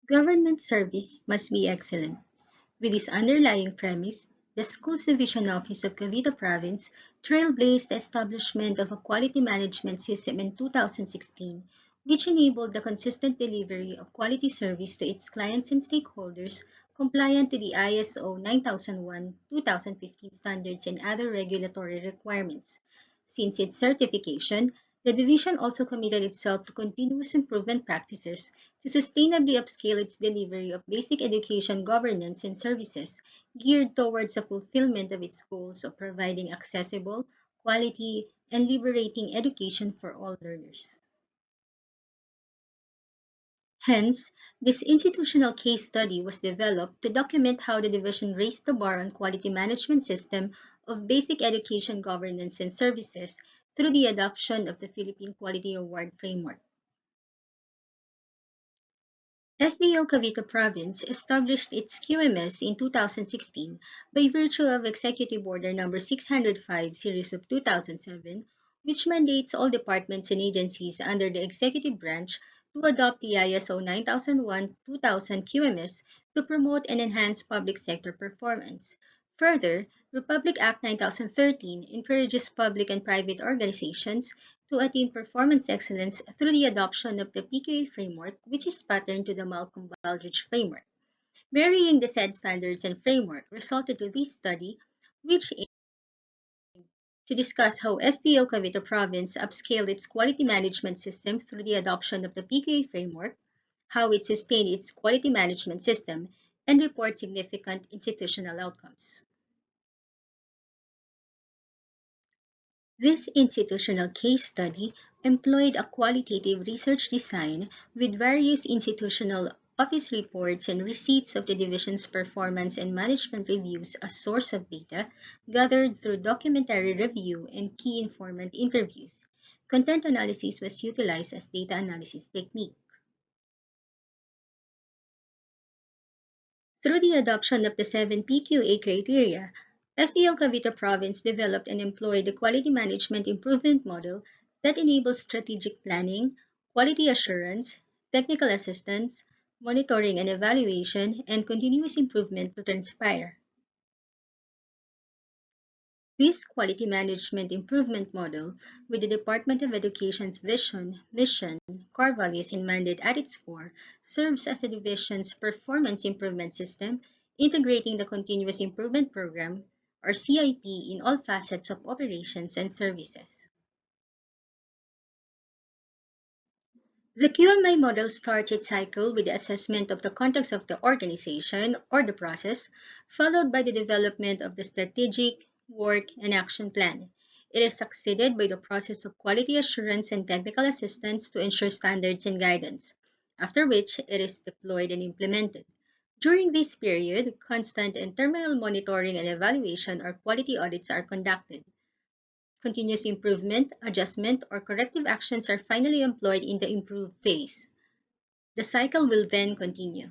Government service must be excellent. With this underlying premise, the Schools Division Office of Cavite Province trailblazed the establishment of a quality management system in 2016, which enabled the consistent delivery of quality service to its clients and stakeholders compliant to the ISO 9001:2015 standards and other regulatory requirements. Since its certification, the division also committed itself to continuous improvement practices to sustainably upscale its delivery of basic education governance and services geared towards the fulfillment of its goals of providing accessible, quality, and liberating education for all learners. Hence, this institutional case study was developed to document how the division raised the bar on quality management system of basic education governance and services through the adoption of the Philippine Quality Award framework. SDO Cavite Province established its QMS in 2016 by virtue of Executive Order No. 605 Series of 2007, which mandates all departments and agencies under the executive branch to adopt the ISO 9001:2000 QMS to promote and enhance public sector performance. Further, Republic Act 9013 encourages public and private organizations to attain performance excellence through the adoption of the PQA framework, which is patterned to the Malcolm Baldrige framework. Varying the said standards and framework resulted to this study, which aims to discuss how SDO Cavite Province upscaled its quality management system through the adoption of the PQA framework, how it sustained its quality management system, and report significant institutional outcomes. This institutional case study employed a qualitative research design with various institutional office reports and receipts of the division's performance and management reviews as source of data gathered through documentary review and key informant interviews. Content analysis was utilized as data analysis technique. Through the adoption of the 7 PQA criteria, SDO Cavite Province developed and employed the quality management improvement model that enables strategic planning, quality assurance, technical assistance, monitoring and evaluation, and continuous improvement to transpire. This quality management improvement model, with the Department of Education's vision, mission, core values, and mandate at its core, serves as the division's performance improvement system, integrating the Continuous Improvement Program, or CIP, in all facets of operations and services. The QMI model starts its cycle with the assessment of the context of the organization or the process, followed by the development of the strategic, work, and action plan. It is succeeded by the process of quality assurance and technical assistance to ensure standards and guidance, after which it is deployed and implemented. During this period, constant and terminal monitoring and evaluation or quality audits are conducted. Continuous improvement, adjustment, or corrective actions are finally employed in the improve phase. The cycle will then continue.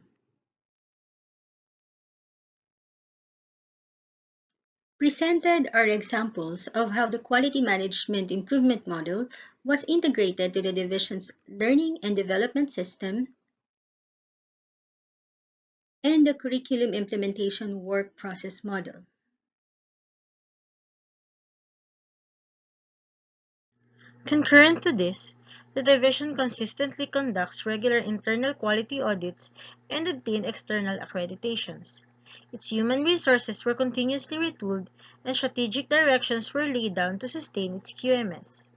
Presented are examples of how the quality management improvement model was integrated to the division's learning and development system and the curriculum implementation work process model. Concurrent to this, the division consistently conducts regular internal quality audits and obtains external accreditations. Its human resources were continuously retooled and strategic directions were laid down to sustain its QMS.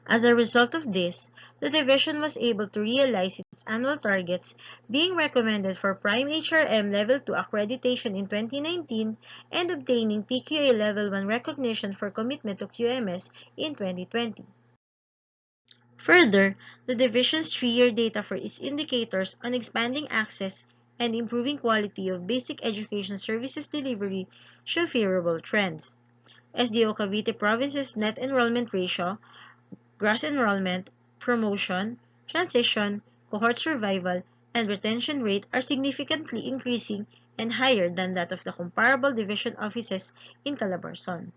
As a result of this, the division was able to realize its annual targets, being recommended for Prime HRM Level 2 accreditation in 2019 and obtaining PQA Level 1 recognition for commitment to QMS in 2020. Further, the division's 3-year data for its indicators on expanding access and improving quality of basic education services delivery show favorable trends. SDO Cavite Province's net enrollment ratio, gross enrollment, promotion, transition, cohort survival, and retention rate are significantly increasing and higher than that of the comparable division offices in Calabarzon.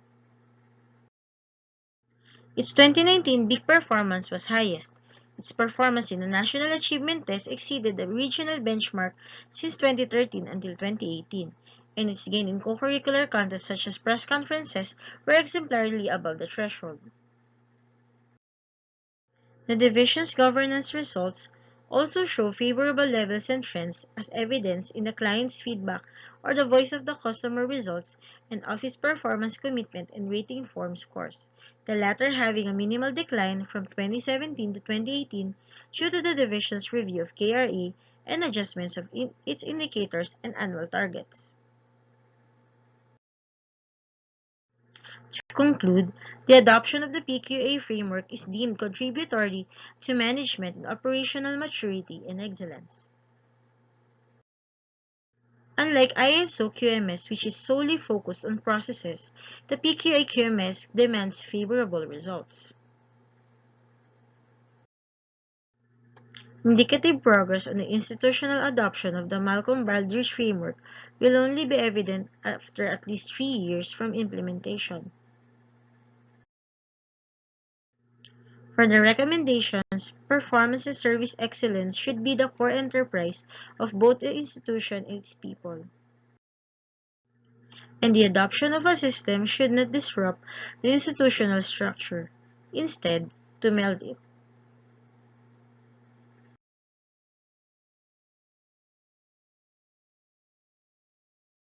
Its 2019 peak performance was highest, Its performance in the National Achievement Test exceeded the regional benchmark since 2013 until 2018, and its gain in co-curricular contests such as press conferences were exemplarily above the threshold. The division's governance results also show favorable levels and trends as evidenced in the client's feedback or the voice of the customer results and office performance commitment and rating form scores, the latter having a minimal decline from 2017 to 2018 due to the division's review of KRA and adjustments of its indicators and annual targets. To conclude, the adoption of the PQA framework is deemed contributory to management and operational maturity and excellence. Unlike ISO QMS, which is solely focused on processes, the PQA QMS demands favorable results. Indicative progress on the institutional adoption of the Malcolm-Baldrige framework will only be evident after at least 3 years from implementation. For the recommendations, performance and service excellence should be the core enterprise of both the institution and its people. And the adoption of a system should not disrupt the institutional structure. Instead, to meld it.